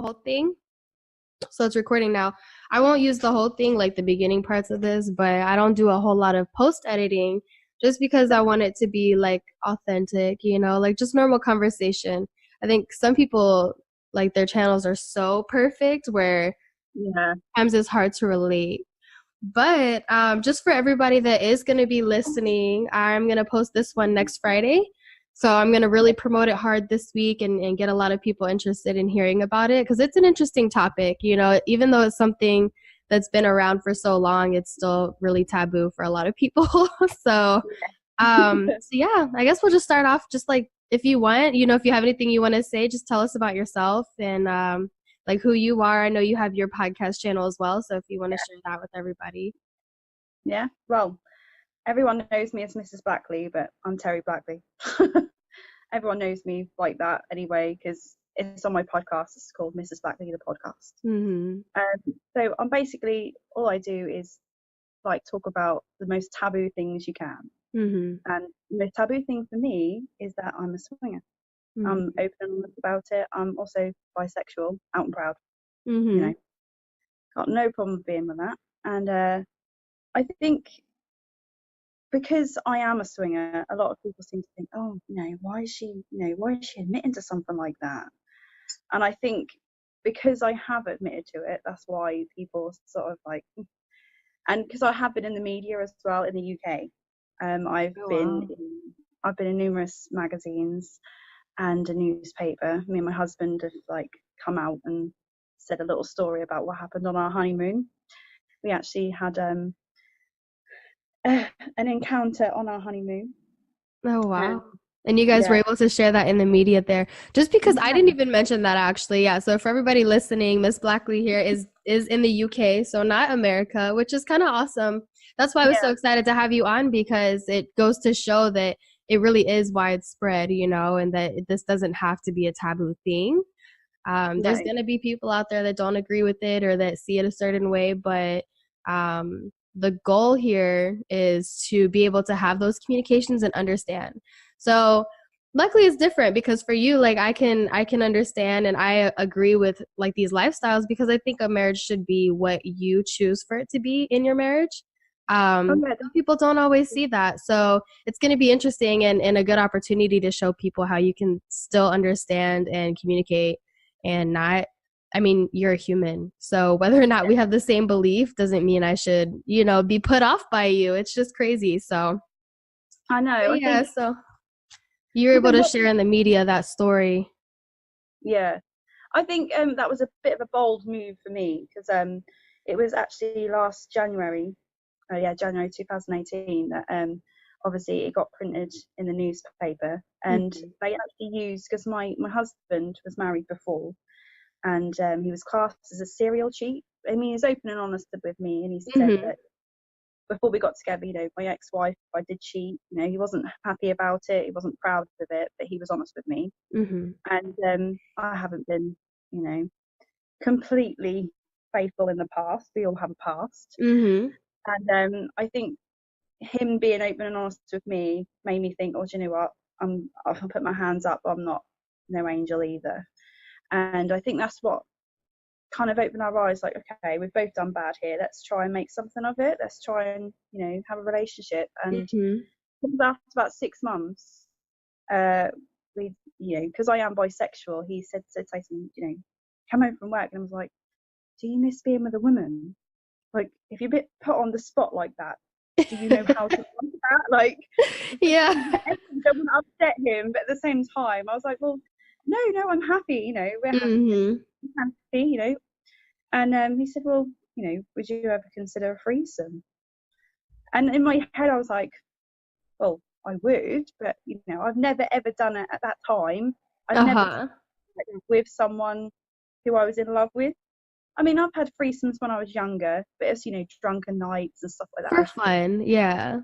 whole thing. So it's recording now. I won't use the whole thing, like the beginning parts of this, but I don't do a whole lot of post editing just because I want it to be like authentic, like just normal conversation. I think some people, like, their channels are so perfect where Yeah. sometimes it's hard to relate. But just for everybody that is going to be listening, I'm going to post this one next Friday. So I'm going to really promote it hard this week and get a lot of people interested in hearing about it because it's an interesting topic. Even though it's something that's been around for so long, it's still really taboo for a lot of people. so, so yeah, I guess we'll just start off just like if you want, if you have anything you want to say, just tell us about yourself and like who you are. I know you have your podcast channel as well. So if you want to share that with everybody. Yeah. Well, everyone knows me as Mrs. Blackley, but I'm Terry Blackley. Everyone knows me like that anyway, because it's on my podcast. It's called Mrs. Blackley, the podcast. Mm-hmm. So I'm basically, all I do is like talk about the most taboo things you can. Mm-hmm. And the most taboo thing for me is that I'm a swinger. I'm Mm-hmm. open and honest about it. I'm also bisexual, out and proud. You Mm-hmm. know, got no problem being with that. And I think because I am a swinger, a lot of people seem to think, oh, why is she admitting to something like that? And I think because I have admitted to it, that's why people sort of like, and because I have been in the media as well in the UK. I've Oh, been wow. I've been in numerous magazines and a newspaper. Me and my husband have like come out and said a little story about what happened on our honeymoon. We actually had an encounter on our honeymoon. Oh, And wow. And you guys were yeah, able to share that in the media there. Just because I yeah, didn't even mention that actually. Yeah. So for everybody listening, Miss Blackley here is in the UK, so not America, which is kind of awesome. That's why I was so yeah, excited to have you on because it goes to show that it really is widespread, and that this doesn't have to be a taboo thing. There's no, going to be people out there that don't agree with it or that see it a certain way, but the goal here is to be able to have those communications and understand. So luckily it's different because for you, like I can understand and I agree with like these lifestyles because I think a marriage should be what you choose for it to be in your marriage. oh yeah, Some people don't always see that. So it's going to be interesting and a good opportunity to show people how you can still understand and communicate and not, I mean, you're a human. So whether or not we have the same belief doesn't mean I should, be put off by you. It's just crazy. So, I know. but I yeah, think so you were able even to what, share in the media that story. yeah, I think that was a bit of a bold move for me because it was actually last January, yeah, January 2018 that obviously it got printed in the newspaper and Mm-hmm. they actually used because my husband was married before and he was classed as a serial cheat. I mean, he's open and honest with me, and he said Mm-hmm. that before we got together, my ex-wife, I did cheat. He wasn't happy about it. He wasn't proud of it, but he was honest with me. Mm-hmm. And I haven't been, you know, completely faithful in the past. We all have a past. Mm-hmm. And I think him being open and honest with me made me think, oh, do you know what? I'll put my hands up. I'm not no angel either. And I think that's what kind of opened our eyes, like, okay, we've both done bad here, let's try and make something of it, let's try and have a relationship. And Mm-hmm. after about 6 months, uh we because I am bisexual, he said to me, come home from work, and I was like, do you miss being with a woman? Like, if you're a bit put on the spot like that, do you know how to answer that? Like, Yeah. I don't want to upset him, but at the same time I was like, well, no, I'm happy, we're Mm-hmm. happy. And he said, well, would you ever consider a threesome? And in my head, I was like, well, I would, but, I've never ever done it at that time. I'd never Uh-huh. done it with someone who I was in love with. I mean, I've had threesomes when I was younger, but it's, drunken nights and stuff like that. For fun. Yeah.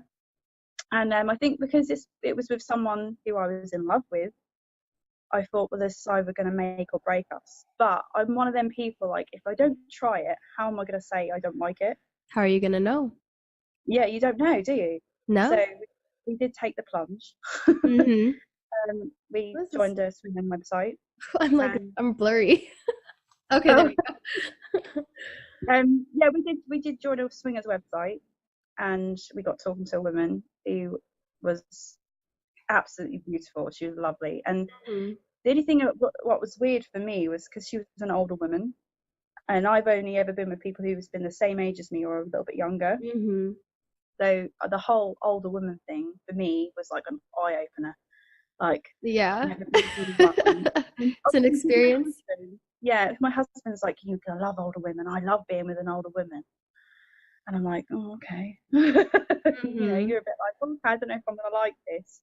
And I think because it was with someone who I was in love with, I thought, well, this is either going to make or break us. But I'm one of them people, like, if I don't try it, how am I going to say I don't like it? How are you going to know? Yeah, you don't know, do you? So No? we did take the plunge. Mm-hmm. We This is, joined a swimming website, I'm like, and I'm blurry. Okay, there Oh, we go. yeah, we did join a swingers website, and we got talking to a woman who was absolutely beautiful. She was lovely, and Mhm. the only thing what was weird for me was because she was an older woman, and I've only ever been with people who've been the same age as me or a little bit younger. Mhm. So the whole older woman thing for me was like an eye opener. Like, Yeah. never been with anyone. And It's an obviously, my experience. husband, yeah, my husband's like, you're gonna love older women. I love being with an older woman. And I'm like, oh, okay. Mhm. You're a bit like, oh, okay, I don't know if I'm gonna like this.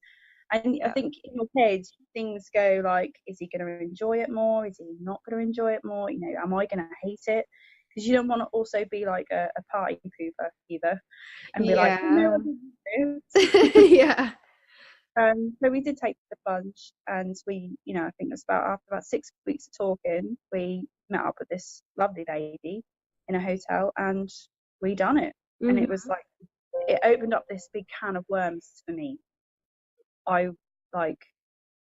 And I Yeah. think in your head, things go like, is he going to enjoy it more? Is he not going to enjoy it more? Am I going to hate it? Because you don't want to also be like a party pooper either and be like, oh, no, Yeah. I didn't do this. Yeah. So we did take the plunge, and I think it was after about 6 weeks of talking, we met up with this lovely lady in a hotel, and we done it. And it was Mhm. like, it opened up this big can of worms for me. I like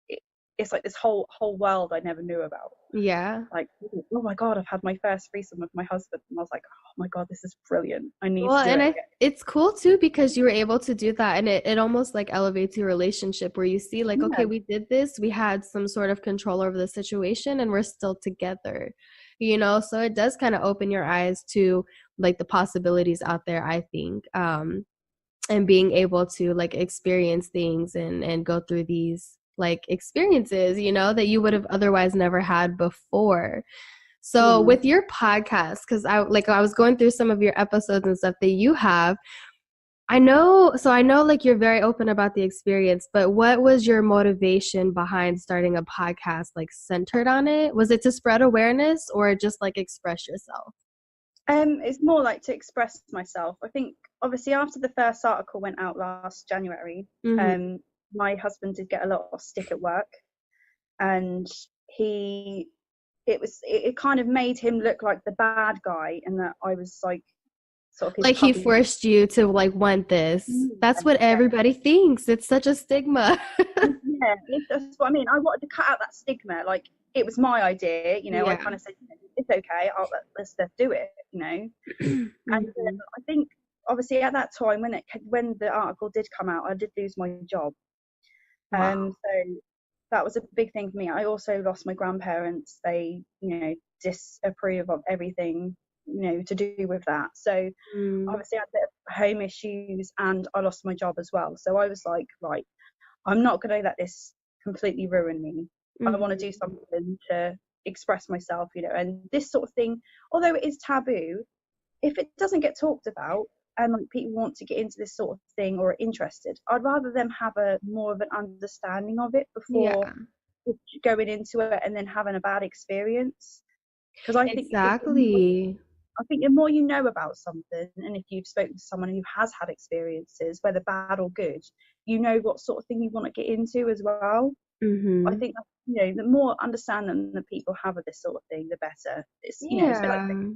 it, it's like this whole world I never knew about. Yeah. Like, oh my god, I've had my first threesome with my husband, and I was like, oh my god, this is brilliant. I need Well, to do and it it's cool too because you were able to do that and it almost like elevates your relationship where you see like, okay, again. we did this, we had some sort of control over the situation and we're still together, you know? So it does kind of open your eyes to like the possibilities out there, I think. And being able to like experience things and go through these like experiences, you know, that you would have otherwise never had before. So Yeah. with your podcast, because I was going through some of your episodes and stuff that you have, I know like you're very open about the experience, but what was your motivation behind starting a podcast like centered on it? Was it to spread awareness or just like express yourself? It's more like to express myself. I think obviously after the first article went out last January, Mm-hmm. um, my husband did get a lot of stick at work, and he it kind of made him look like the bad guy, and that I was like sort of his Like he puppy. forced you to like want this. That's what Yeah, everybody thinks. It's such a stigma. yeah, that's what I mean. I wanted to cut out that stigma. Like, it was my idea. I Yeah. kind of said, it's okay. Let's do it. And Mhm. I think obviously at that time when the article did come out, I did lose my job. Wow. So that was a big thing for me. I also lost my grandparents. They disapprove of everything to do with that. So Mm. obviously I had a bit of home issues, and I lost my job as well. So I was like, right, I'm not going to let this completely ruin me. I want to do Mhm. something to express myself, and this sort of thing, although it is taboo, if it doesn't get talked about and like people want to get into this sort of thing or are interested, I'd rather them have a more of an understanding of it before Yeah. going into it and then having a bad experience. Because I think Exactly. I think the more you know about something, and if you've spoken to someone who has had experiences, whether bad or good, you know what sort of thing you want to get into as well. I Mhm. think the more understanding that people have of this sort of thing, the better. It's a bit like Yeah.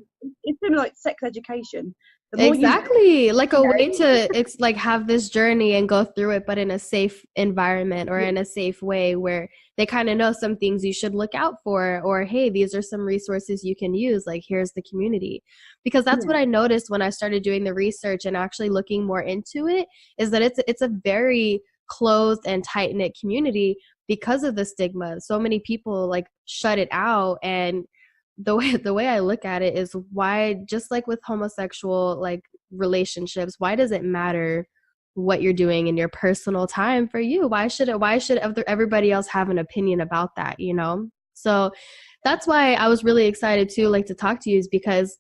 it's similar like sex education. The more you know, Exactly. Like a way you to it's like have this journey and go through it, but in a safe environment or know. in a safe way where they kind of know some things you should look out for, or hey, these are some resources you can use. Like here's the community. Because that's what Yeah, I noticed when I started doing the research and actually looking more into it, is that it's a very closed and tight knit community because of the stigma. So many people like shut it out and the way I look at it is why just like with homosexual like relationships, why does it matter what you're doing in your personal time for you? Why should everybody else have an opinion about that, you know? So that's why I was really excited to like to talk to you is because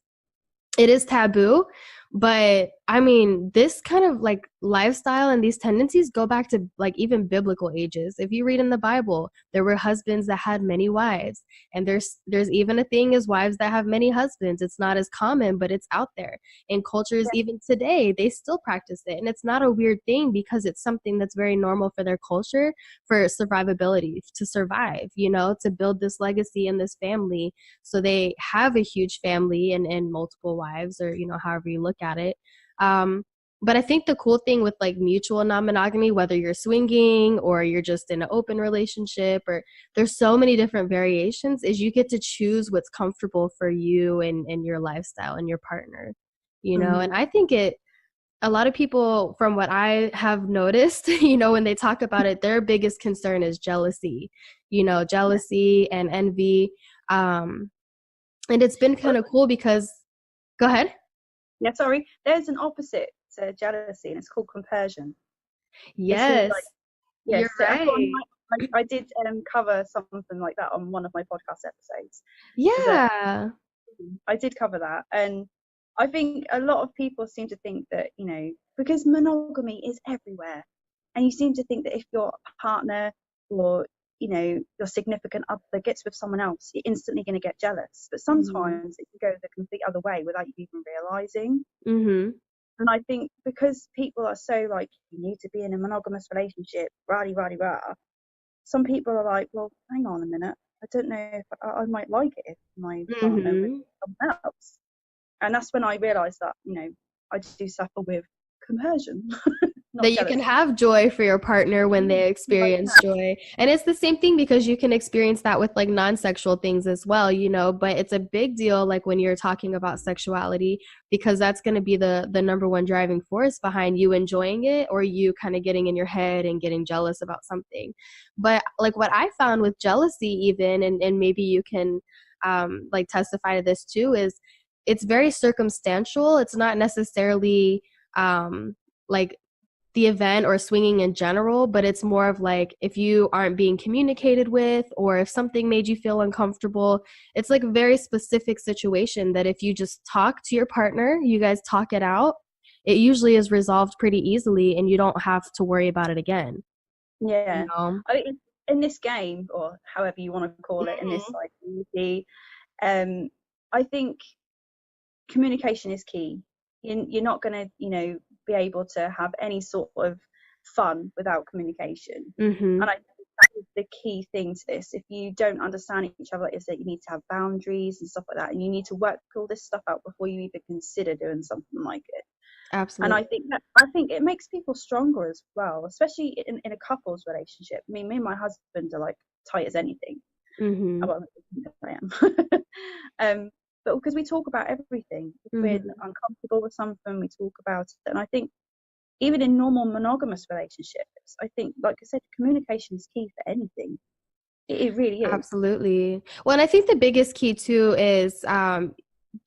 it is taboo, but I mean this kind of like lifestyle and these tendencies go back to like even biblical ages. If you read in the Bible, there were husbands that had many wives, and there's even a thing as wives that have many husbands. It's not as common, but it's out there in cultures. Even today they still practice it, and it's not a weird thing because it's something that's very normal for their culture, for survivability, to survive, you know, to build this legacy in this family. So they have a huge family and multiple wives, or you know, however you look at it. um, But I think the cool thing with like mutual non-monogamy, whether you're swinging or you're just in an open relationship, or there's so many different variations, is you get to choose what's comfortable for you and your lifestyle and your partner, you know? And Mm-hmm. I think a lot of people, from what I have noticed, when they talk about it, their biggest concern is jealousy, Yeah. jealousy and envy. Um, and it's been kind of cool because, go ahead. Yeah, sorry. There's an opposite to jealousy, and it's called compersion. It's like, Yes, you're yes, so right. I did cover something like that on one of my podcast episodes. Is that Yeah. I did cover that, and I think a lot of people seem to think that because monogamy is everywhere, and you seem to think that if your partner or your significant other gets with someone else, you're instantly going to get jealous. But Mhm. sometimes it can go the complete other way without you even realizing. Mhm. And I think because people are so like, you need to be in a monogamous relationship, rah rah rah, some people are like, well, hang on a minute. I don't know if I might like it if my partner with Mhm. someone else. And that's when I realised that, I do suffer with conversion, not That you can jealousy. have joy for your partner when they Like, experience joy. And it's the same thing because you can experience that with like non-sexual things as well, but it's a big deal like when you're talking about sexuality, because that's going to be the number one driving force behind you enjoying it or you kind of getting in your head and getting jealous about something. But like what I found with jealousy even, and maybe you can like testify to this too, is it's very circumstantial. It's not necessarily like the event or swinging in general, but it's more of like if you aren't being communicated with or if something made you feel uncomfortable, it's like a very specific situation that if you just talk to your partner, you guys talk it out, it usually is resolved pretty easily and you don't have to worry about it again, you yeah. know? I mean, in this game, or however you want to call it, in this Mhm. like community, um, I think communication is key. You're not going to, be able to have any sort of fun without communication. And Mhm. I think that is the key thing to this. If you don't understand each other, is that you need to have boundaries and stuff like that, and you need to work all this stuff out before you even consider doing something like it. And Absolutely. I think it makes people stronger as well, especially in a couples relationship. I mean, me and my husband are like tight as anything. Mhm. Well, I am. um, but because we talk about everything, if we're Mhm. uncomfortable with something, we talk about it. And I think even in normal monogamous relationships, I think, like I said, communication is key for anything. It really is. Absolutely. Well, and I think the biggest key too is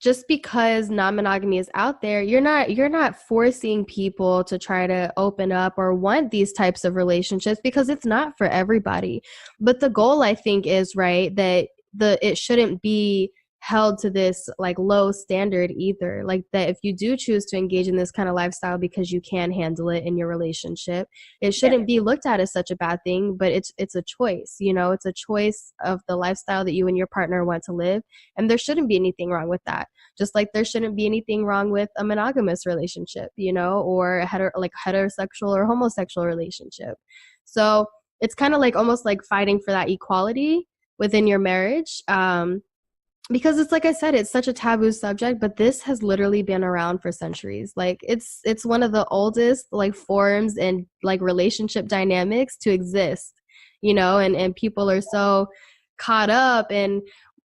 just because non-monogamy is out there, you're not forcing people to try to open up or want these types of relationships because it's not for everybody. But the goal, I think, is right that it shouldn't be held to this like low standard either. Like that if you do choose to engage in this kind of lifestyle because you can handle it in your relationship, it Yeah, shouldn't be looked at as such a bad thing, but it's a choice, it's a choice of the lifestyle that you and your partner want to live, and there shouldn't be anything wrong with that. Just like there shouldn't be anything wrong with a monogamous relationship, or a heterosexual or homosexual relationship. So it's kind of like almost like fighting for that equality within your marriage. Because it's like I said, it's such a taboo subject, but this has literally been around for centuries. Like it's one of the oldest like forms and like relationship dynamics to exist, and people are so caught up. And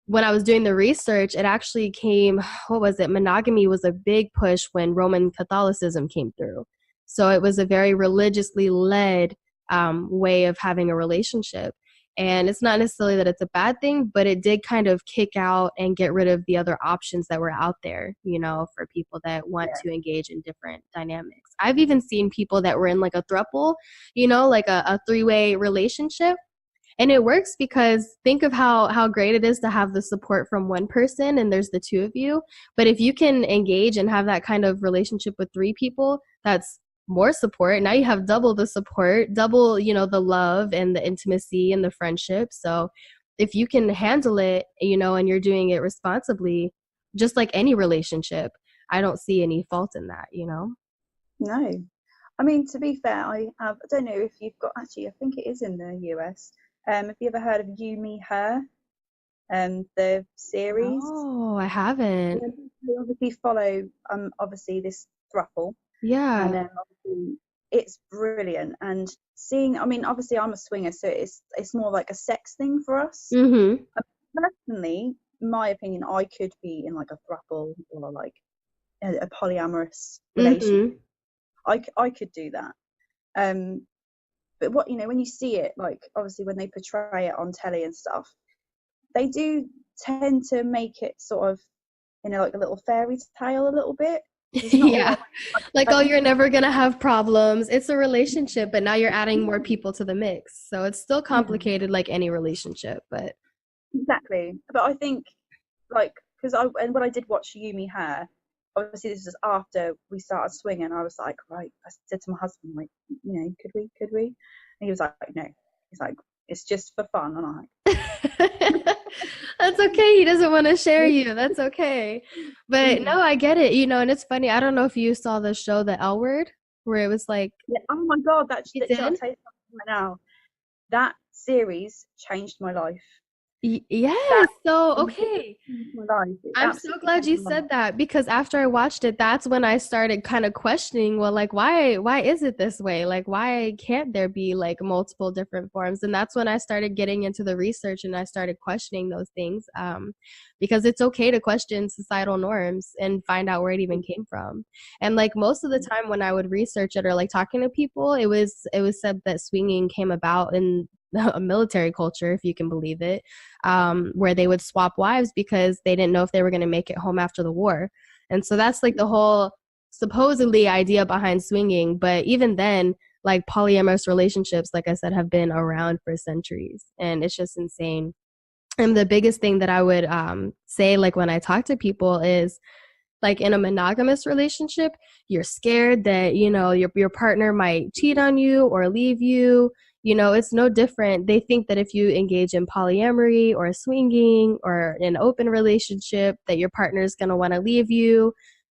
when I was doing the research, it actually came, what was it? Monogamy was a big push when Roman Catholicism came through. So it was a very religiously led way of having a relationship. And it's not necessarily that it's a bad thing, but it did kind of kick out and get rid of the other options that were out there, for people that want yeah, to engage in different dynamics. I've even seen people that were in like a throuple, like a three-way relationship. And it works because think of how great it is to have the support from one person and there's the two of you. But if you can engage and have that kind of relationship with three people, that's more support. Now you have double the support, double, the love and the intimacy and the friendship. So if you can handle it, and you're doing it responsibly, just like any relationship, I don't see any fault in that. no. I mean, to be fair, I don't know if you've got, actually, I think it is in the US. Have you ever heard of You, Me, Her? The series? No, I haven't. Yeah, they obviously follow, obviously this throuple. Yeah. And obviously it's brilliant. And seeing, I mean, obviously I'm a swinger, so it's more like a sex thing for us. Mm-hmm. Personally, my opinion, I could be in like a throuple or like a polyamorous relationship. Mm-hmm. I could do that. Um, but what, when you see it, like obviously when they portray it on telly and stuff, they do tend to make it sort of, like a little fairy tale a little bit. There's not always Yeah. Like, oh, like, you're never gonna have problems. It's a relationship, but now you're adding more people to the mix. So it's still yeah, complicated like any relationship, but exactly. But I think like because and when I did watch Yumi Hair, obviously this was after we started swinging. I was like, right. I said to my husband, like, could we? And he was like, no. He's like, it's just for fun. And I'm like, that's okay. He doesn't want to share you. That's okay. But no, mm. I get it, and it's funny. I don't know if you saw the show The L Word, where it was like, Yeah. Oh my god, you I'll did? tell you something right now. That series changed my life. That Yes. So, completely okay. changed my life. It I'm so absolutely glad changed you my life. said that because after I watched it, that's when I started kind of questioning, well, like why is it this way? Like why can't there be like multiple different forms? And that's when I started getting into the research and I started questioning those things. Because it's okay to question societal norms and find out where it even came from. And like most of the time when I would research it or like talking to people, it was said that swinging came about in a military culture, if you can believe it, where they would swap wives because they didn't know if they were going to make it home after the war. And so that's like the whole supposedly idea behind swinging. But even then, like polyamorous relationships, like I said, have been around for centuries. And it's just insane. And the biggest thing that I would say, like when I talk to people, is like in a monogamous relationship, you're scared that, your partner might cheat on you or leave you. It's no different. They think that if you engage in polyamory or swinging or an open relationship, that your partner is going to want to leave you.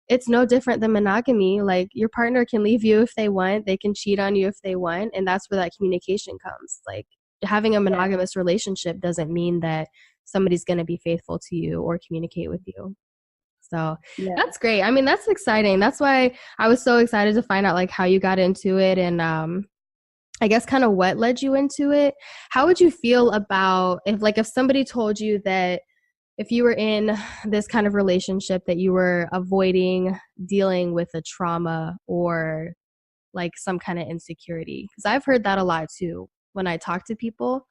It's no different than monogamy. Like your partner can leave you if they want, they can cheat on you if they want. And that's where that communication comes. Like having a Yeah, monogamous relationship doesn't mean that somebody's going to be faithful to you or communicate with you. So yeah. that's great. I mean, that's exciting. That's why I was so excited to find out like how you got into it and I guess kind of what led you into it. How would you feel about if somebody told you that if you were in this kind of relationship that you were avoiding dealing with a trauma or like some kind of insecurity? Because I've heard that a lot too when I talk to people.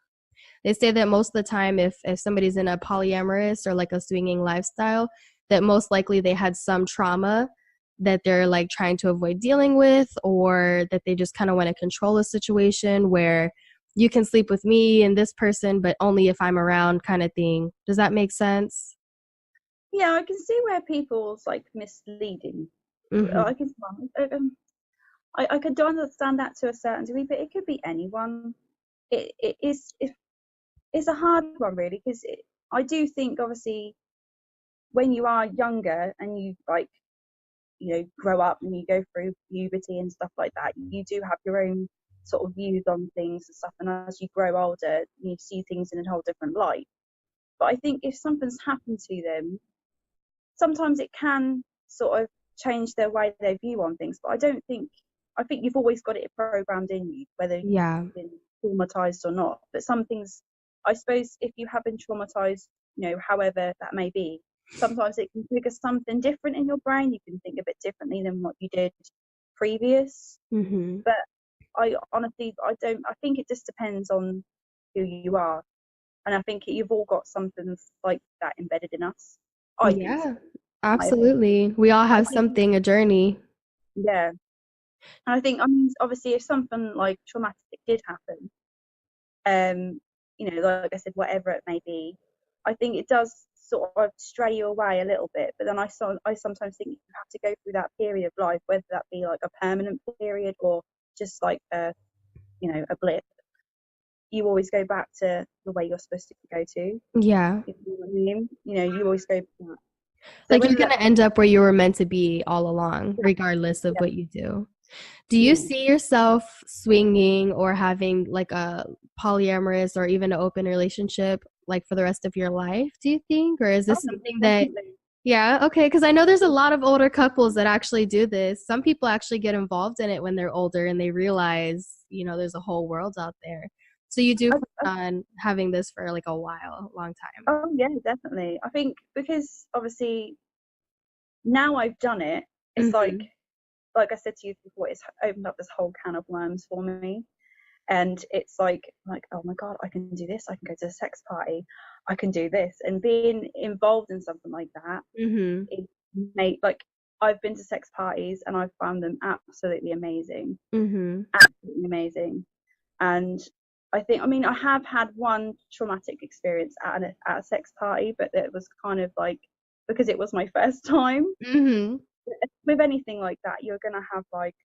They say that most of the time, if somebody's in a polyamorous or like a swinging lifestyle, that most likely they had some trauma that they're like trying to avoid dealing with, or that they just kind of want to control a situation where you can sleep with me and this person, but only if I'm around, kind of thing. Does that make sense? Yeah, I can see where people's like misleading. Mm-hmm. I can I could understand that to a certain degree, but it could be anyone. It's a hard one really because I do think obviously when you are younger and you like grow up and you go through puberty and stuff like that, you do have your own sort of views on things and stuff. And as you grow older, you see things in a whole different light. But I think if something's happened to them, sometimes it can sort of change their way they view on things. But I think you've always got it programmed in you, whether you've Yeah. been traumatized or not. But some things, I suppose, if you have been traumatized, however that may be, sometimes it can trigger something different in your brain. You can think a bit differently than what you did previous. Mm-hmm. But I honestly, I think it just depends on who you are. And I think you've all got something like that embedded in us. I think so. Yeah, My opinion. absolutely. We all I have think, something, a journey. yeah. And I think, I mean, obviously, if something like traumatic did happen, um, like I said, whatever it may be, I think it does sort of stray you away a little bit. But then I sometimes think you have to go through that period of life, whether that be like a permanent period or just like a blip. You always go back to the way you're supposed to go to. Yeah. If you know what I mean, you always go back. So Like you're whether going that to end up where you were meant to be all along, yeah, regardless of yeah, what you do. Do you mm. see yourself swinging or having like a polyamorous or even an open relationship like for the rest of your life, do you think? Or is Oh, this something that definitely. Yeah, okay, because I know there's a lot of older couples that actually do this. Some people actually get involved in it when they're older and they realize, there's a whole world out there. So you do I, plan on having this for like a while, a long time. oh yeah, definitely. I think because obviously now I've done it, it's Hmm. like I said to you before, it's opened up this whole can of worms for me. And it's like, oh my God, I can do this, I can go to a sex party, I can do this. And being involved in something like that, Hmm. it made like I've been to sex parties and I've found them absolutely amazing. Hmm. Absolutely amazing. And I mean, I have had one traumatic experience at a sex party, but it was kind of like because it was my first time. Hmm. With anything like that, you're gonna have like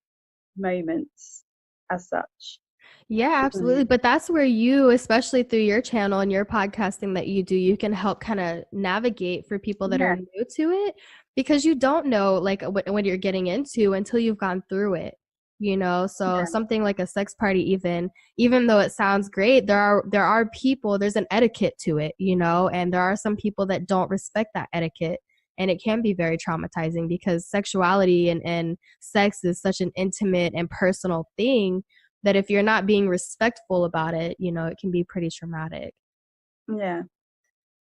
moments as such. Yeah, Um, absolutely. But that's where you, especially through your channel and your podcasting that you do, you can help kind of navigate for people that are yeah, new to it because you don't know like what you're getting into until you've gone through it, So yeah, something like a sex party, even though it sounds great, there are people, there's an etiquette to it, and there are some people that don't respect that etiquette. And it can be very traumatizing because sexuality and sex is such an intimate and personal thing that if you're not being respectful about it, it can be pretty traumatic. yeah. I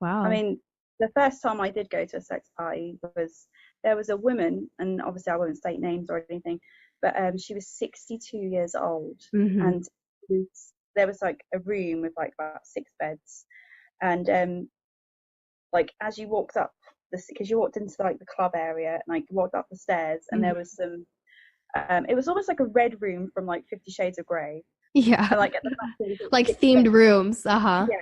Wow. mean, the first time I did go to a sex party was there was a woman, and obviously I won't state names or anything, but she was 62 years old, Mhm. and there was like a room with like about 6 beds, and like as you walked up because you walked into like the club area, and like you walked up the stairs, and there Mhm. was some, it was almost like a red room from like 50 Shades of Grey, Yeah. and like at the back there was like Like 6 beds. themed rooms. Uh-huh. Yeah,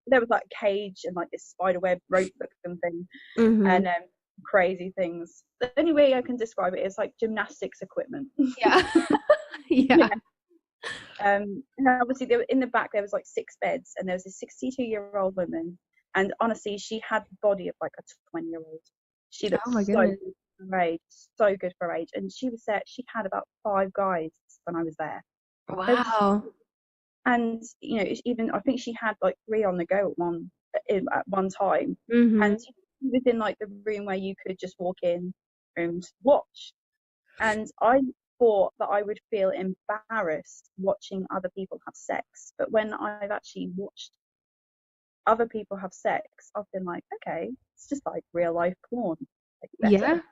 there was like a cage and like this spider web rope looking thing, Mhm. and crazy things. The only way I can describe it is like gymnastics equipment. Yeah. Yeah. Yeah. And obviously there, in the back there was like 6 beds, and there was a 62-year-old woman, and honestly she had the body of like a 20-year-old. She looked Oh my so goodness. good for her age, so good for her age, and she was there. She had about 5 guys when I was there. There was, Wow. and even I think she had like 3 on the go at one time, and Mhm. she was in like the room where you could just walk in and watch. And I thought that I would feel embarrassed watching other people have sex, but when I've actually watched other people have sex, I've been like, okay, it's just like real life porn, like Yeah. better.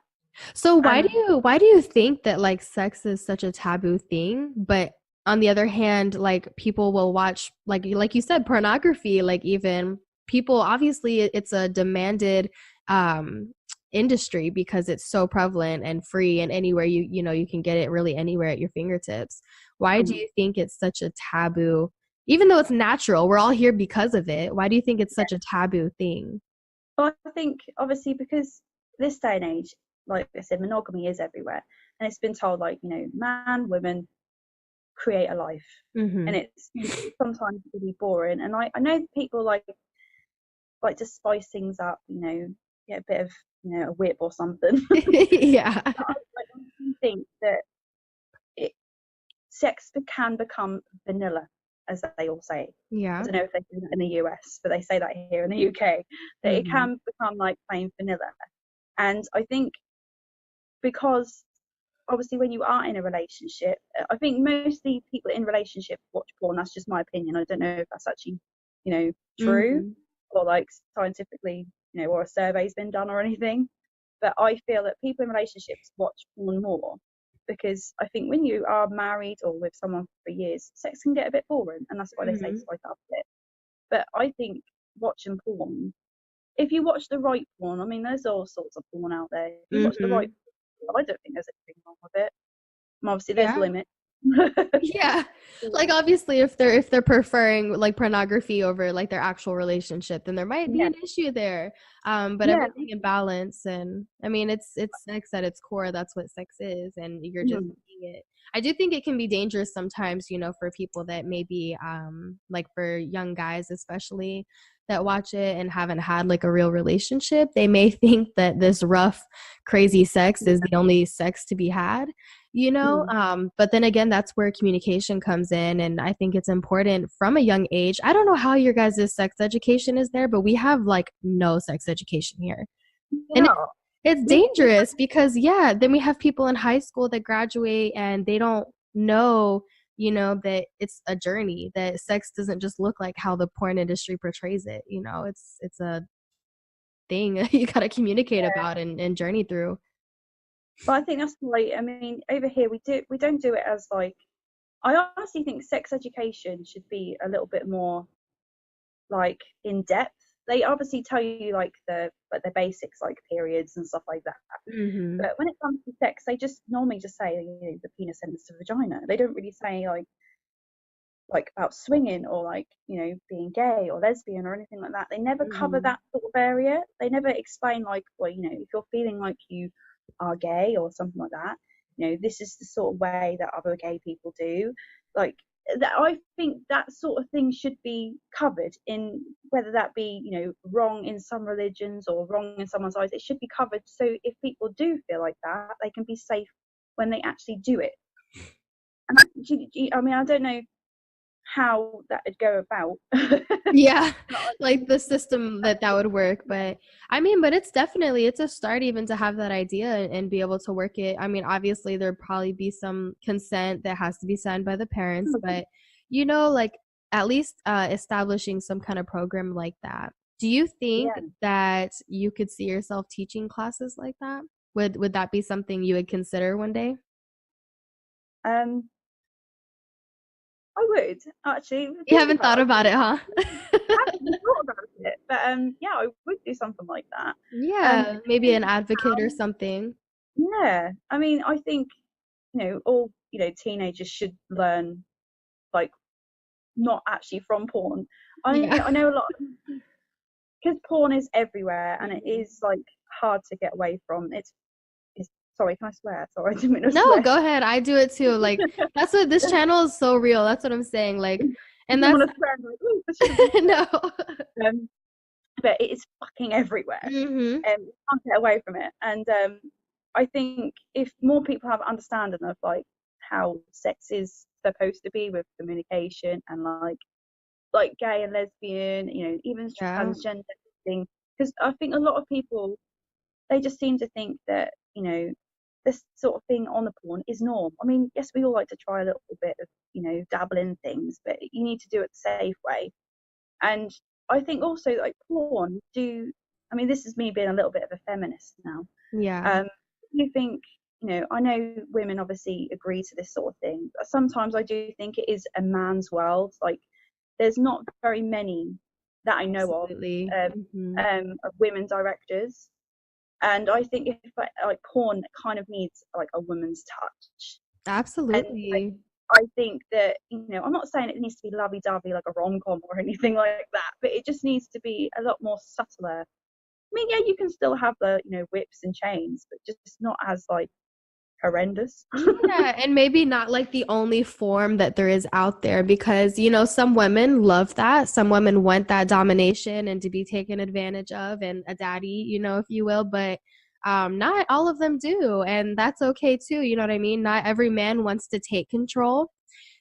So why do And you why do you think that like sex is such a taboo thing, but on the other hand, like people will watch like you said pornography, like even people obviously it's a demanded um industry because it's so prevalent and free and anywhere you can get it really anywhere at your fingertips. Why do um, you think it's such a taboo even though it's natural? We're all here because of it. Why do you think it's such a taboo thing? but I think obviously because this day and age, like I said, monogamy is everywhere, and it's been told like man, woman, create a life, and Mhm. it's sometimes really boring. And I know people like to spice things up, get a bit of a whip or something. Yeah. I honestly think that it, sex can become vanilla, as they all say. I Yeah. don't know if they say that in the US, but they say that here in the UK, that it Mhm. can become like plain vanilla. And I think because obviously when you are in a relationship, I think mostly people in relationships watch porn. That's just my opinion. I don't know if that's actually, true, Mhm. or like scientifically, or a survey's been done or anything. But I feel that people in relationships watch porn more because I think when you are married or with someone for years, sex can get a bit boring, and that's why they say Mhm. spice up a bit. But I think watching porn, if you watch the right porn, I mean, there's all sorts of porn out there. If you watch the right Mhm. porn, I don't think there's anything wrong with it. And obviously, there's Yeah. limits. Yeah. Like obviously if they're preferring like pornography over like their actual relationship, then there might be Yeah, an issue there. But yeah, everything in balance and I mean it's sex at its core. That's what sex is and you're just mm, seeing it. I do think it can be dangerous sometimes, for people that maybe like for young guys especially that watch it and haven't had like a real relationship. They may think that this rough, crazy sex is yeah, the only sex to be had, mm, but then again that's where communication comes in and I think it's important from a young age. I don't know how your guys' sex education is there, but we have like no sex education here. They And are. it's We, dangerous because, yeah, then we have people in high school that graduate and they don't know, that it's a journey, that sex doesn't just look like how the porn industry portrays it. It's a thing you got to communicate about and journey through. but I think that's why, I mean, over here we don't do it as like, I honestly think sex education should be a little bit more like in depth. They obviously tell you like the basics, like periods and stuff like that. Hmm. But when it comes to sex, they just normally just say, the penis enters the vagina. They don't really say like about swinging or like being gay or lesbian or anything like that. They never cover Hmm. that sort of area. They never explain like, well, if you're feeling like you are gay or something like that, this is the sort of way that other gay people do. Like that, I think that sort of thing should be covered, in whether that be wrong in some religions or wrong in someone's eyes. It should be covered, so if people do feel like that, they can be safe when they actually do it. And I mean, I don't know how that would go about. Yeah, like the system that would work. But I mean, but it's a start even to have that idea and be able to work it. I mean, obviously there'd probably be some consent that has to be signed by the parents, but like at least establishing some kind of program like that. Do you think Yeah. that you could see yourself teaching classes like that? Would that be something you would consider one day? um I would actually You think haven't about thought it. about it, huh? I haven't thought about it, but yeah, I would do something like that. Yeah, maybe an advocate or Now, something. yeah, I mean, I think all teenagers should learn, like, not actually from porn. Yeah. I know a lot, because porn is everywhere and it Mhm. is like hard to get away from. It's sorry, can I swear? Sorry, I didn't mean to No, swear. go ahead. I do it too. Like that's what this channel is so real. That's what I'm saying. Like, I and didn't that's want to swear. I'm like, "Ooh, I shouldn't be swearing." no. Um, but it is fucking everywhere. Hmm. You can't get away from it. And I think if more people have understanding of like how sex is supposed to be, with communication and like gay and lesbian, even Yeah, transgender thing, because I think a lot of people, they just seem to think that this sort of thing on the porn is norm. I mean, yes, we all like to try a little bit of dabble in things, but you need to do it the safe way. And I think also like porn do. I mean, this is me being a little bit of a feminist now. yeah, Um, you think, I know women obviously agree to this sort of thing, but sometimes I do think it is a man's world. Like, there's not very many that I know absolutely. Hmm. of women directors, and I think if like porn kind of needs like a woman's touch, and Absolutely. I think that I'm not saying it needs to be lovey-dovey like a rom-com or anything like that, but it just needs to be a lot more subtler. I mean, yeah, you can still have the whips and chains, but just not as like horrendous. Yeah, and maybe not like the only form that there is out there because, some women love that. Some women want that domination and to be taken advantage of and a daddy, if you will, but not all of them do. And that's okay too. You know what I mean? Not every man wants to take control.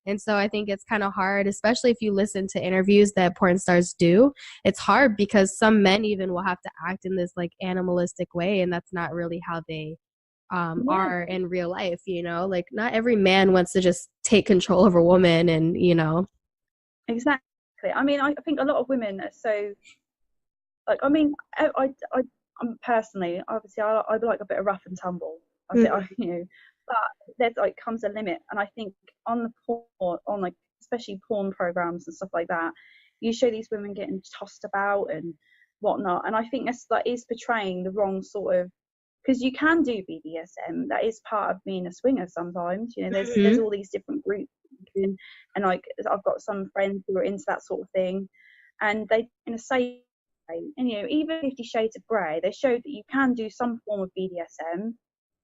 And so I think it's kind of hard, especially if you listen to interviews that porn stars do. It's hard because some men even will have to act in this like animalistic way, and that's not really how they Yeah, are in real life, like not every man wants to just take control of a woman and. exactly. I mean, I think a lot of women are so like. I mean, I'm personally, obviously, I like a bit of rough and tumble. I think Mhm. but there's like comes a limit, and I think on the porn, on like especially porn programs and stuff like that, you show these women getting tossed about and whatnot, and I think that is portraying the wrong sort of, because you can do BDSM. That is part of being a swinger sometimes. There's Mhm. all these different groups, and like I've got some friends who are into that sort of thing, and they in a safe way. And even 50 Shades of Grey, they showed that you can do some form of BDSM,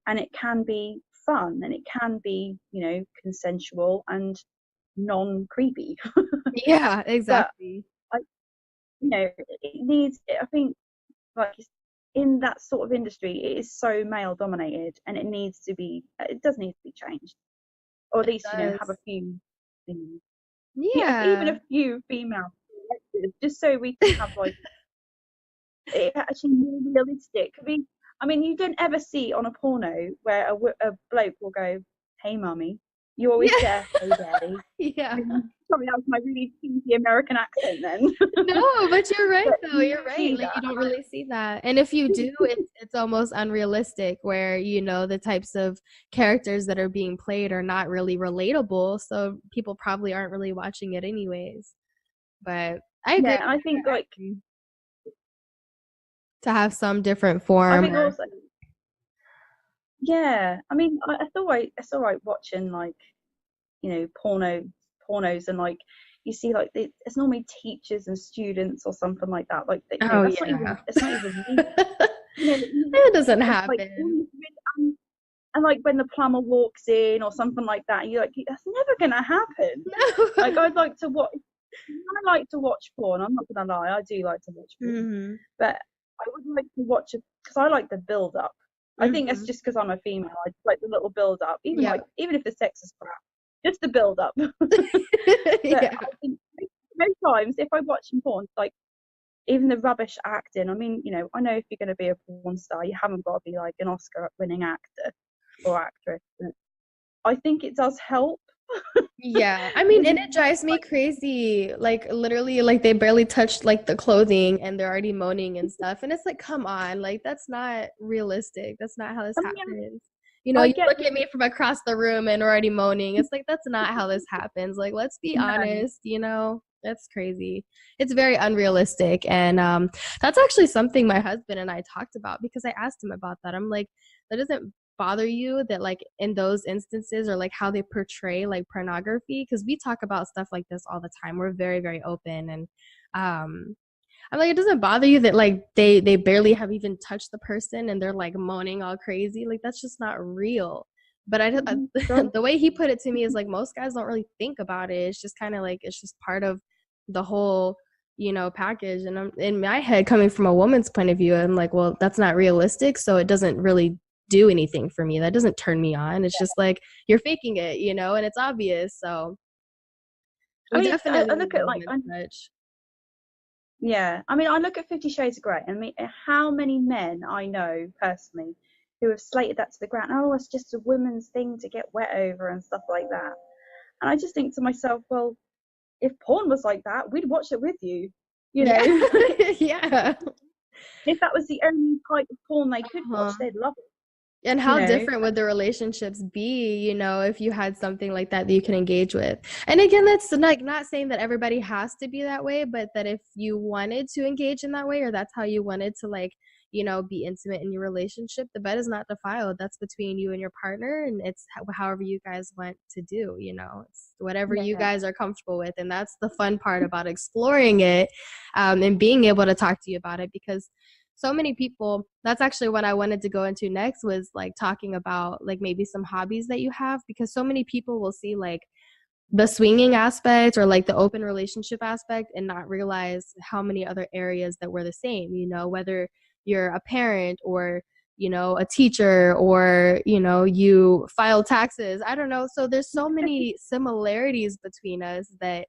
and it can be fun, and it can be consensual and non creepy. Yeah, But exactly. I, it needs. I think like in that sort of industry, it is so male dominated, and it does need to be changed, or at It least have a does. few, yeah, even Yeah. a few female directors, just so we can have like It's actually more realistic. I mean, you don't ever see on a porno where a bloke will go, "Hey, mummy." You always Yeah. get, "Hey, daddy." I Yeah. mean, sorry, that was my really cheesy American accent then. No, but you're right But though. you You're don't right. see Like you that. don't really see that. And if you do, it's almost unrealistic where, the types of characters that are being played are not really relatable, so people probably aren't really watching it anyways. But I agree Yeah, with and I you. think I like agree. To have some different I form think or also, yeah. I mean, it's all right watching like, pornos, and like you see like it's normally teachers and students or something like that. Like oh that's not even, yeah. it's not even real. It doesn't It's like all happen. these and like when the plumber walks in or something like that, and you're like, that's never gonna happen. Like No. I like to watch porn. I'm not gonna lie, I do like to watch porn, Mhm. but I would like to watch it because I like the build up. I think that's Mhm. just because I'm a female. I just like the little build up, Yep. even if the sex is crap, just the build up. But Yeah. I think most times if I'm watching porn, like even the rubbish acting. I mean, I know if you're going to be a porn star, you haven't got to be like an Oscar-winning actor or actress. But I think it does help. Yeah, I mean, and when it drives me crazy. Like literally, like they barely touched like the clothing and they're already moaning and stuff. And it's like, come on, like that's not realistic. That's not how this I mean, happens. I You get look the at me from across the room and already moaning. It's like that's not how this happens. Like, let's be no, honest, That's crazy. It's very unrealistic. And that's actually something my husband and I talked about because I asked him about that. I'm like, that doesn't bother you that like in those instances or like how they portray like pornography, because we talk about stuff like this all the time. We're very very open. And I'm like, it doesn't bother you that like they barely have even touched the person and they're like moaning all crazy? Like that's just not real. But don't. the way he put it to me is like most guys don't really think about it. It's just kind of like it's just part of the whole package. And I'm in my head, coming from a woman's point of view, I'm like, well, that's not realistic, so it doesn't really do anything for me. That doesn't turn me on. It's just like you're faking it, and it's obvious. So I we mean, definitely I need look a at like, woman's touch. yeah. I mean, I look at 50 Shades of Grey, and I mean, how many men I know personally who have slated that to the ground. Oh, it's just a woman's thing to get wet over and stuff like that. And I just think to myself, well, if porn was like that, we'd watch it with you. You Yeah. know, Yeah. if that was the only type of porn they could watch, Uh-huh. they'd love it. And You how know, different would the relationships be, if you had something like that that you can engage with? And again, that's like not saying that everybody has to be that way, but that if you wanted to engage in that way, or that's how you wanted to like, be intimate in your relationship, the bed is not defiled. That's between you and your partner, and it's however you guys want to do, it's whatever you yeah, guys are comfortable with. And that's the fun part about exploring it, and being able to talk to you about it, because so many people, that's actually what I wanted to go into next, was like talking about like maybe some hobbies that you have, because so many people will see like the swinging aspect or like the open relationship aspect and not realize how many other areas that were the same, whether you're a parent or a teacher, or you file taxes, I don't know. So there's so many similarities between us that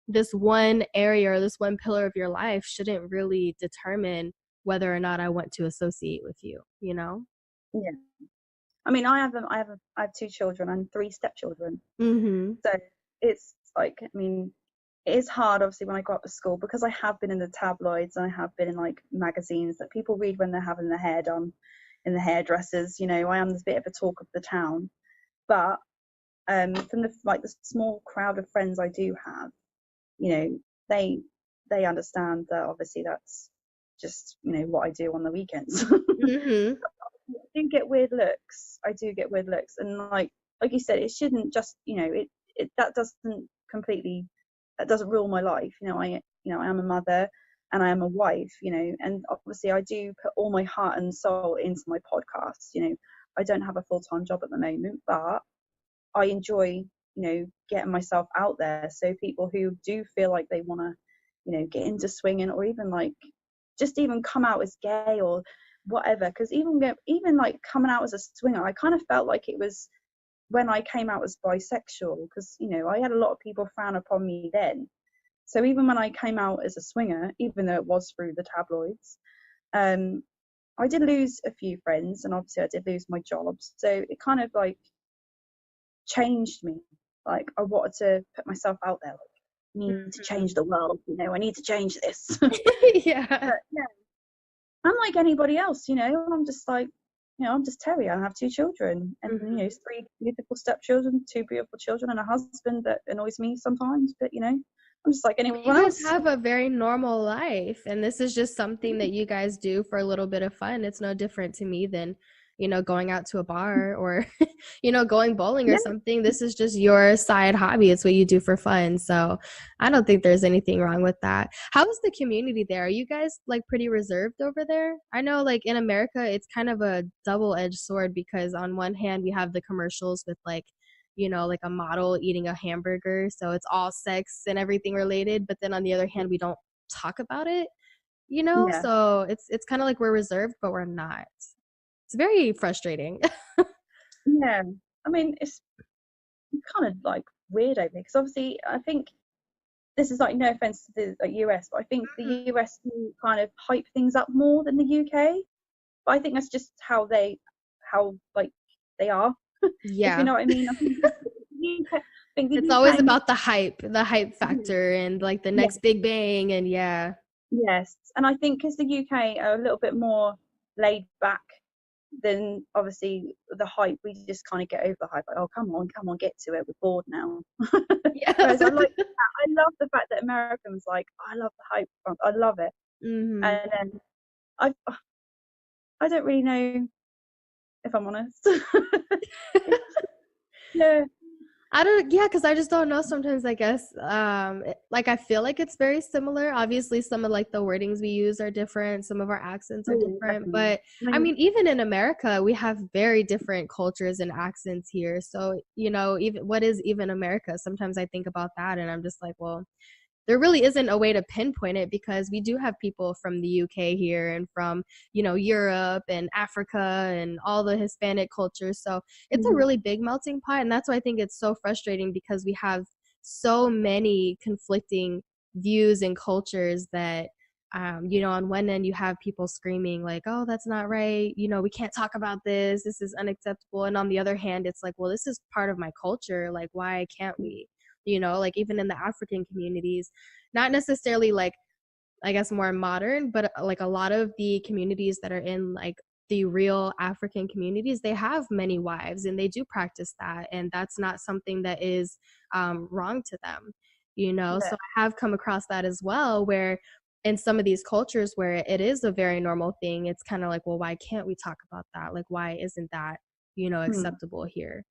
this one area or this one pillar of your life shouldn't really determine whether or not I want to associate with you, you know? yeah. I mean, I have 2 children and 3 stepchildren. Mhm. So it's like, I mean, it is hard, obviously, when I got to school, because I have been in the tabloids and I have been in like magazines that people read when they're having their hair done in the hairdressers. I am this bit of a talk of the town. But from the small crowd of friends I do have, you know, they they understand that obviously that's just what I do on the weekends. Mhm. I do get weird looks. I do get weird looks, and like you said, it shouldn't just it that doesn't completely, that doesn't rule my life. I am a mother and I am a wife. And obviously I do put all my heart and soul into my podcasts. I don't have a full-time job at the moment, but I enjoy getting myself out there. So people who do feel like they want to get into swinging, or even like just even come out as gay or whatever, because even like coming out as a swinger, I kind of felt like it was when I came out as bisexual, because I had a lot of people frown upon me then. So even when I came out as a swinger, even though it was through the tabloids, I did lose a few friends, and obviously I did lose my job. So it kind of like changed me. Like I wanted to put myself out there. Like, I need to change the world. I need to change this. But Yeah. yeah, I'm like anybody else. I'm just like, I'm just Terry. I have two children, and Mhm. three beautiful stepchildren, two beautiful children, and a husband that annoys me sometimes. But I'm just like You anyone guys else. have a very normal life, and this is just something that you guys do for a little bit of fun. It's no different to me than, going out to a bar or, going bowling or Yeah, something. This is just your side hobby. It's what you do for fun. So I don't think there's anything wrong with that. How is the community there? Are you guys like pretty reserved over there? I know like in America, it's kind of a double-edged sword because on one hand, we have the commercials with like, like a model eating a hamburger. So it's all sex and everything related. But then on the other hand, we don't talk about it, yeah, So it's kind of like we're reserved, but we're not. It's very frustrating. yeah. I mean, it's kind of like weird over because obviously I think this is like no offense to the US, but I think the US do kind of hype things up more than the UK. But I think that's just how like they are, if you Yeah. know what I mean. I think the It's UK, always about the hype factor and like the yeah, next big bang. And yeah. yes, and I think because the UK are a little bit more laid back than obviously the hype, we just kind of get over the hype. Like, oh, come on, get to it. We're bored now. Yeah. Whereas I love the fact that Americans like, I love the hype. I love it. Hmm. And then I I don't really know if I'm honest. Yeah, I don't, yeah, because I just don't know sometimes, I guess. Like I feel like it's very similar. Obviously, some of like the wordings we use are different, some of our accents are oh yeah, different, definitely. but I I mean, mean, even in America, we have very different cultures and accents here. So, even what is even America? Sometimes I think about that and I'm just like, well, there really isn't a way to pinpoint it because we do have people from the UK here and from, Europe and Africa and all the Hispanic cultures. So it's a mhm, really big melting pot. And that's why I think it's so frustrating because we have so many conflicting views and cultures that, on one end you have people screaming like, oh, that's not right. We can't talk about this. This is unacceptable. And on the other hand, it's like, well, this is part of my culture. Like, why can't we? Like even in the African communities, not necessarily like, I guess, more modern, but like a lot of the communities that are in like the real African communities, they have many wives and they do practice that. And that's not something that is wrong to them, yeah, So I have come across that as well, where in some of these cultures where it is a very normal thing, it's kind of like, well, why can't we talk about that? Like, why isn't that, mm, acceptable here?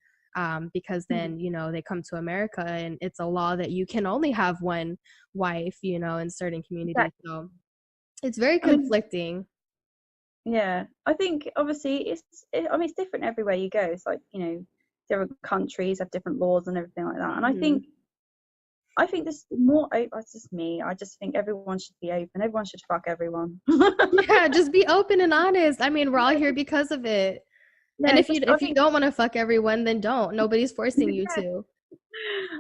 Because mm, then, they come to America and it's a law that you can only have one wife, in certain communities. exactly. So it's very I mean, conflicting. yeah, I think obviously I mean, it's different everywhere you go. It's like different countries have different laws and everything like that. And Hmm. I think this more. It's just me. I just think everyone should be open. Everyone should fuck everyone. Yeah, just be open and honest. I mean, we're all here because of it. And Yeah, if you just I if you think don't want to fuck everyone, then don't. Nobody's forcing you to.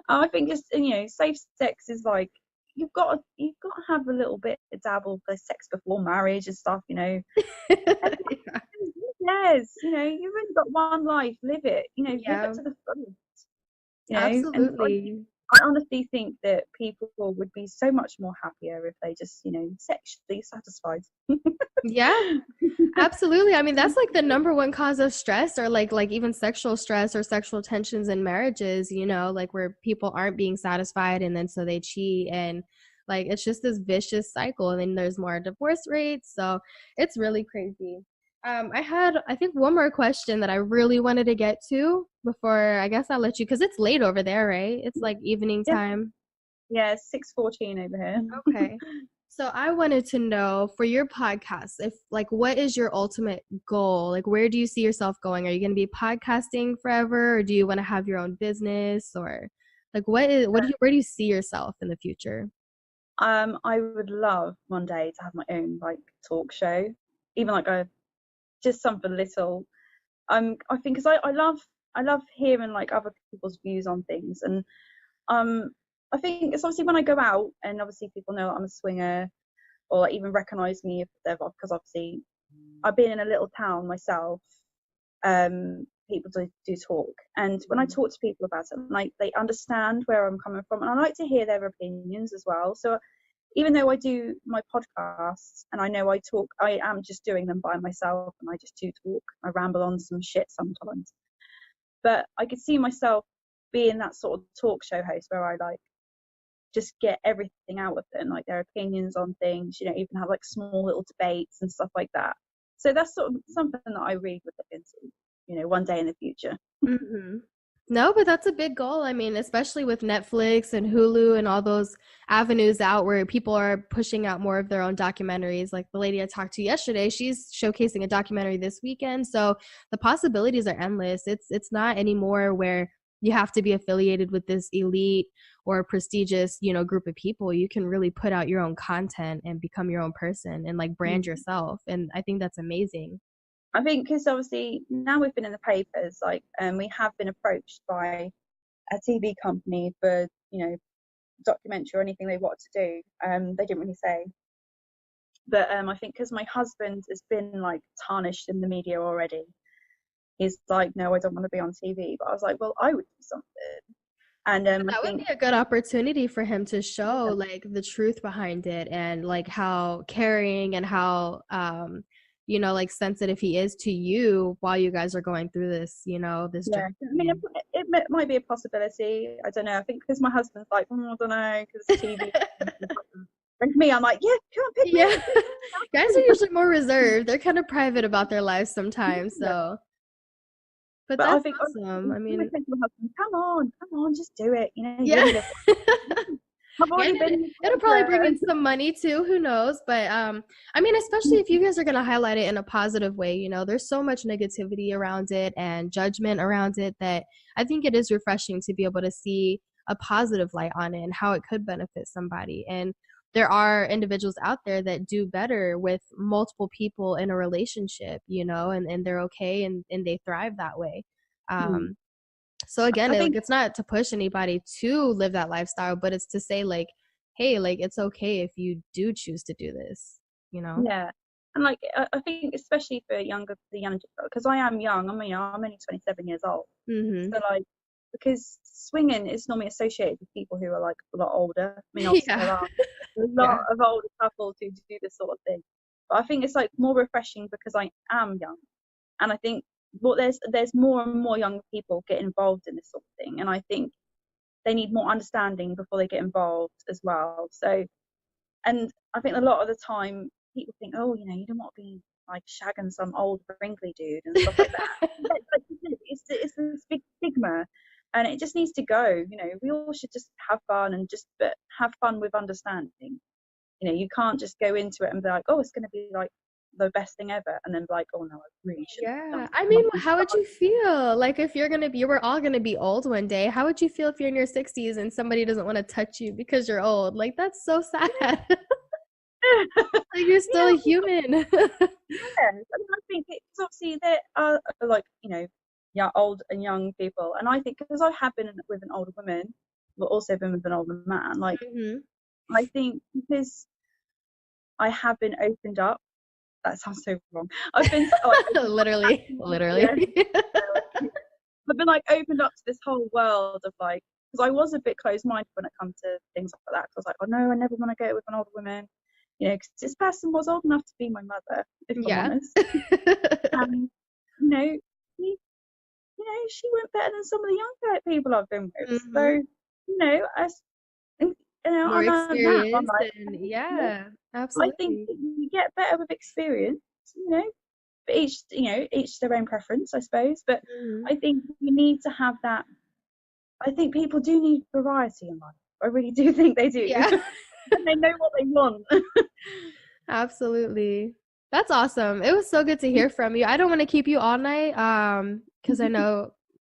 I think just safe sex is like you've got to have a little bit of dabble for sex before marriage and stuff. Yeah. Yes, you've only got one life, live it. Live it Yeah, to the fullest. And absolutely. I honestly think that people would be so much more happier if they just sexually satisfied. Yeah, absolutely. I mean, that's like the number one cause of stress or like even sexual stress or sexual tensions in marriages, like where people aren't being satisfied and then so they cheat and like it's just this vicious cycle and then there's more divorce rates. So it's really crazy. I had I think one more question that I really wanted to get to before I guess I'll let you because it's late over there, right? It's like evening Yeah, time. yeah, 6:14 over here. Okay. So I wanted to know for your podcast, if like what is your ultimate goal? Like where do you see yourself going? Are you going to be podcasting forever or do you want to have your own business or like where do you see yourself in the future? I would love one day to have my own like talk show, even like a just something little. I think because I love hearing like other people's views on things, and um, I think it's obviously when I go out and obviously people know I'm a swinger or like even recognize me if they're, because obviously I've been in a little town myself. People do talk, and when I talk to people about it, like they understand where I'm coming from, and I like to hear their opinions as well. So even though I do my podcasts and I know I talk, I am just doing them by myself and I just do talk. I ramble on some shit sometimes. But I could see myself being that sort of talk show host where I like just get everything out of them, like their opinions on things, you know, even have like small little debates and stuff like that. So that's sort of something that I really would look into, you know, one day in the future. Mm-hmm. No, but that's a big goal. I mean, especially with Netflix and Hulu and all those avenues out where people are pushing out more of their own documentaries. Like the lady I talked to yesterday, she's showcasing a documentary this weekend. So the possibilities are endless. It's not anymore where you have to be affiliated with this elite or prestigious, you know, group of people. You can really put out your own content and become your own person and like brand yourself. And I think that's amazing. I think because obviously now we've been in the papers, like, we have been approached by a TV company for, you know, documentary or anything they wanted to do. They didn't really say, but I think because my husband has been like tarnished in the media already, he's like, no, I don't want to be on TV. But I was like, well, I would do something, and I That would think, be a good opportunity for him to show like the truth behind it and like how caring and how you know, like sensitive he is to you while you guys are going through this, you know, this yeah, I mean, journey. it might be a possibility. I don't know. I think because my husband's like, I don't know, because TV. And me, I'm like, yeah, come on, pick me, Yeah. Guys are pick me. usually more reserved. They're kind of private about their lives sometimes, so but But I that's think awesome. I I mean, said to my husband, come on, just do it. You know, you yeah. only live once. I've already And been in the it'll probably bring paper. in some money too, who knows? But I mean, especially if you guys are gonna highlight it in a positive way, you know, there's so much negativity around it and judgment around it that I think it is refreshing to be able to see a positive light on it and how it could benefit somebody. And there are individuals out there that do better with multiple people in a relationship, you know, and they're okay and they thrive that way. Hmm. Um, so again, I like think, it's not to push anybody to live that lifestyle, but it's to say like, hey, like it's okay if you do choose to do this, you know? yeah, and like I think especially for the younger, because I am young. I mean, I'm only 27 years old. Mm-hmm. So like, because swinging is normally associated with people who are like a lot older. I mean, obviously there Yeah. are a lot Yeah. of older couples who do this sort of thing, but I think it's like more refreshing because I am young, and I think what there's more and more young people get involved in this sort of thing, and I think they need more understanding before they get involved as well. So, and I think a lot of the time people think, oh, you know, you don't want to be like shagging some old wrinkly dude and stuff like that. But it's this big stigma, and it just needs to go. You know, we all should just have fun and just but have fun with understanding. You know, you can't just go into it and be like, oh, it's going to be like the best thing ever, and then be like, oh no, I really shouldn't have Yeah. done I mean, something. how would you feel? Like if you're gonna be, we're all gonna be old one day. How would you feel if you're in your 60s and somebody doesn't want to touch you because you're old? Like that's so sad. Like you're still a Yeah, human. yeah. I mean, I think it's obviously there are like, you know, yeah, old and young people, and I think because I have been with an older woman, but also been with an older man, like Hmm. I think because I have been opened up. That sounds so wrong. I've been like opened up back Literally, in the literally. media. I've been like opened up to this whole world of like, because I was a bit closed-minded when it comes to things like that. 'Cause I was like, oh no, I never want to go with an older woman, you know, because this person was old enough to be my mother, if I'm Yeah. honest. And you know, she, you know, she went better than some of the younger people I've been with. So, Hmm. you know, you know, More I learned that. I'm experience like, and you know, yeah, I think absolutely. that you get better with experience, you know, but each, you know, each their own preference, I suppose. But Hmm. I think you need to have that. I think people do need variety in life. I really do think they do. Yeah. And they know what they want. Absolutely. That's awesome. It was so good to hear from you. I don't want to keep you all night, because I know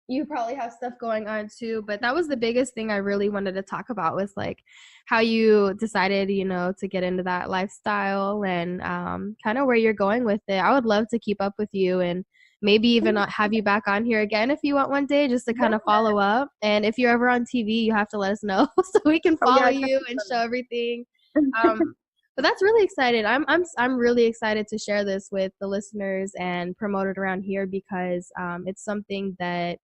you probably have stuff going on too, but that was the biggest thing I really wanted to talk about was like how you decided, you know, to get into that lifestyle and kind of where you're going with it. I would love to keep up with you and maybe even not have you back on here again if you want one day just to kind of Yeah. follow up. And if you're ever on TV, you have to let us know so we can Oh follow yeah, you and show definitely. everything. Um, But that's really excited. I'm really excited to share this with the listeners and promote it around here because it's something that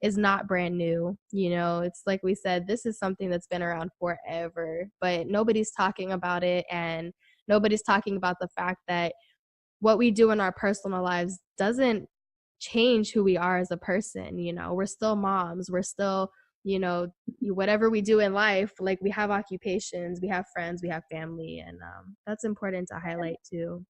is not brand new. You know, it's like we said, this is something that's been around forever, but nobody's talking about it, and nobody's talking about the fact that what we do in our personal lives doesn't change who we are as a person. You know, we're still moms, we're still, you know, whatever we do in life, like we have occupations, we have friends, we have family, and that's important to highlight too.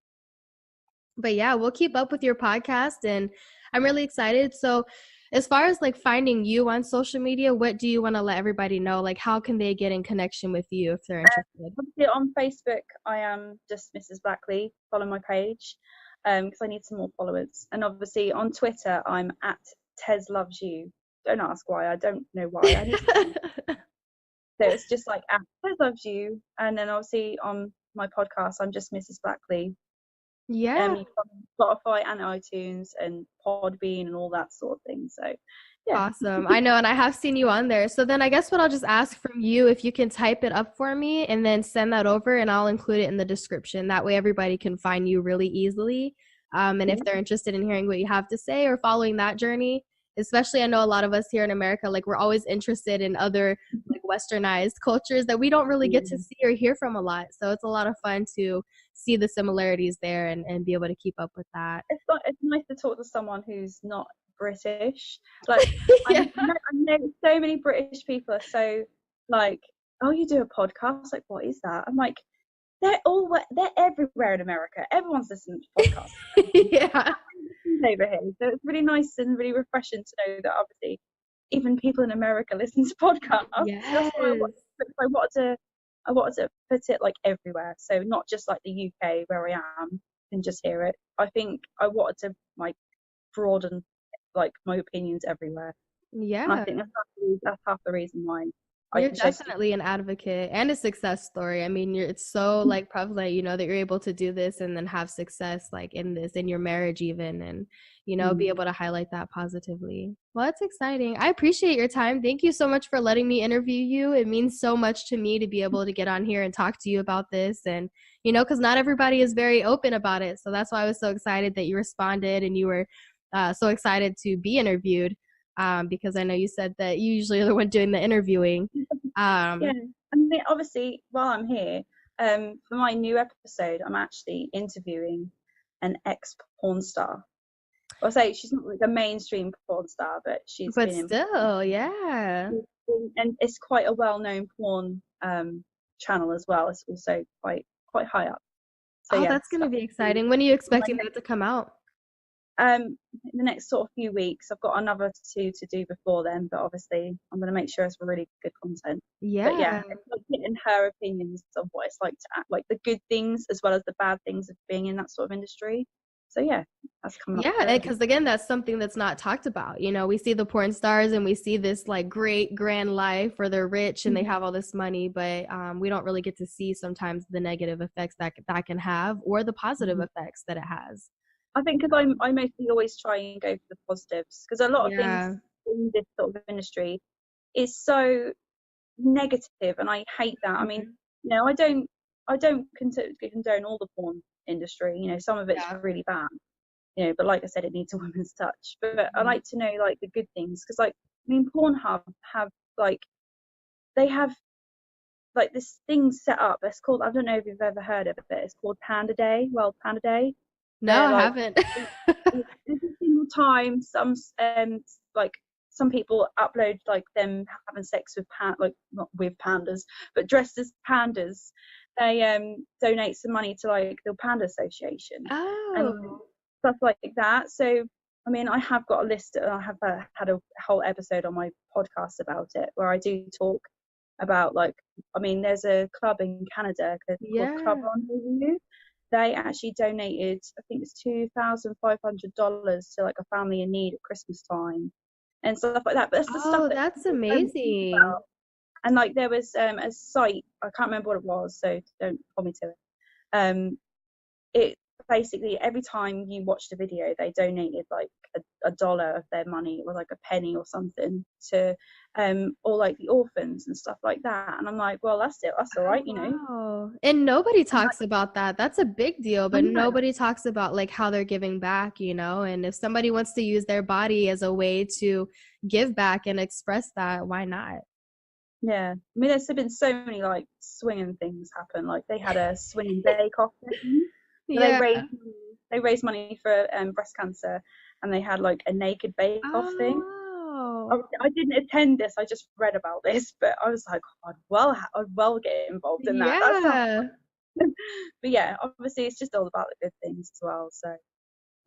But yeah, we'll keep up with your podcast, and I'm really excited. So as far as like finding you on social media, what do you want to let everybody know? Like, how can they get in connection with you if they're interested? Obviously on Facebook, I am just Mrs. Blackley. Follow my page because I need some more followers. And obviously on Twitter, I'm at Tez Loves You. Don't ask why. I don't know why. I need to. So it's just like at Tez Loves You. And then obviously on my podcast, I'm just Mrs. Blackley. Yeah. You can Spotify and iTunes and Podbean and all that sort of thing. So yeah. Awesome. I know, and I have seen you on there. So then I guess what I'll just ask from you, if you can type it up for me and then send that over, and I'll include it in the description. That way everybody can find you really easily. And if they're interested in hearing what you have to say or following that journey, especially I know a lot of us here in America, like we're always interested in other like westernized cultures that we don't really get to see or hear from a lot. So it's a lot of fun to see the similarities there and be able to keep up with that. It's nice to talk to someone who's not British. Like Yeah. I know so many British people are so like, oh, you do a podcast? Like, what is that? I'm like, they're everywhere in America. Everyone's listening to podcasts Yeah. over here. So it's really nice and really refreshing to know that obviously even people in America listen to podcasts. Yes. That's why I wanted to put it like everywhere. So not just like the UK where I am and just hear it. I think I wanted to like broaden like my opinions everywhere. And I Yeah. think that's half the reason why I You're chose to. definitely an advocate and a success story. I mean, it's so like prevalent, you know, that you're able to do this and then have success like in this, in your marriage even, and, you know, be able to highlight that positively. Well, it's exciting. I appreciate your time. Thank you so much for letting me interview you. It means so much to me to be able to get on here and talk to you about this. And, you know, because not everybody is very open about it. So that's why I was so excited that you responded and you were so excited to be interviewed. Because I know you said that you usually are the one doing the interviewing. Yeah, I mean, obviously, while I'm here, for my new episode, I'm actually interviewing an ex porn star. I'll say she's not like a mainstream porn star, but she's But been still, yeah. and it's quite a well-known porn channel as well. It's also quite high up. So Oh, yeah, that's gonna be exciting. When are you expecting that to come out? in the next sort of few weeks. I've got another two to do before then, but obviously I'm going to make sure it's really good content. But yeah, Yeah. it's like getting her opinions of what it's like to act, like the good things as well as the bad things of being in that sort of industry. So yeah, that's coming up. Yeah, because again, that's something that's not talked about. You know, we see the porn stars and we see this like great grand life where they're rich and they have all this money, but we don't really get to see sometimes the negative effects that can have or the positive effects that it has. I think because I mostly always try and go for the positives because a lot of things Yeah. in this sort of industry is so negative, and I hate that. I mean, Mhm. you know, I don't condone all the porn industry. You know, some of it's Yeah. really bad. You know, but like I said, it needs a woman's touch. But I Mhm. like to know like the good things because, like, I mean, Pornhub have like they have like this thing set up. It's called, I don't know if you've ever heard of it. It's called Panda Day. Well, Panda Day. No, They're I like haven't. every single time like some people upload like them having sex with like not with pandas but dressed as pandas. They donate some money to like the Panda Association and Oh. stuff like that. So I mean, I have got a list. I have had a whole episode on my podcast about it where I do talk about like, I mean, there's a club in Canada called Club Yeah. Rendezvous. They actually donated, I think it's $2,500 to like a family in need at Christmas time and stuff like that. But that's the stuff Oh, that that's people don't think amazing. about. And like there was a site, I can't remember what it was, so don't hold me to it. It basically every time you watched a video, they donated like a dollar of their money or like a penny or something to or like the orphans and stuff like that. And I'm like, well, that's it, that's all Oh, right, you know. wow. And nobody talks about that. That's a big deal, I but know. nobody talks about like how they're giving back, you know? And if somebody wants to use their body as a way to give back and express that, why not? Yeah, I mean, there's been so many like swinging things happen. Like they had a swinging bake-off thing, so Yeah. they raised money for breast cancer, and they had like a naked bake-off thing. Oh, I didn't attend this; I just read about this, but I was like, oh, I'd well get involved in that. That sounds. yeah. But yeah, obviously, it's just all about the good things as well. So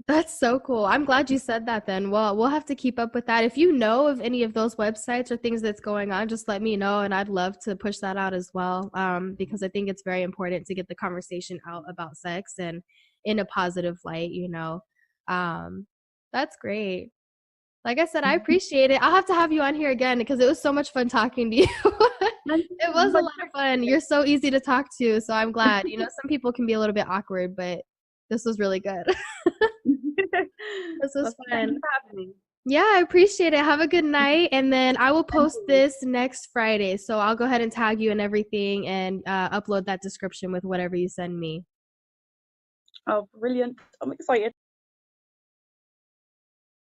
That's so cool. I'm glad you said that then. Well, we'll have to keep up with that. If you know of any of those websites or things that's going on, just let me know and I'd love to push that out as well. Because I think it's very important to get the conversation out about sex and in a positive light, you know. Um, that's great. Like I said, I appreciate it. I'll have to have you on here again because it was so much fun talking to you. It was a lot of fun. You're so easy to talk to, so I'm glad. You know, some people can be a little bit awkward, but this was really good. This was well, thank fun. you for having me. Yeah, I appreciate it. Have a good night. And then I will post this next Friday. So I'll go ahead and tag you and everything and upload that description with whatever you send me. Oh, brilliant! I'm excited.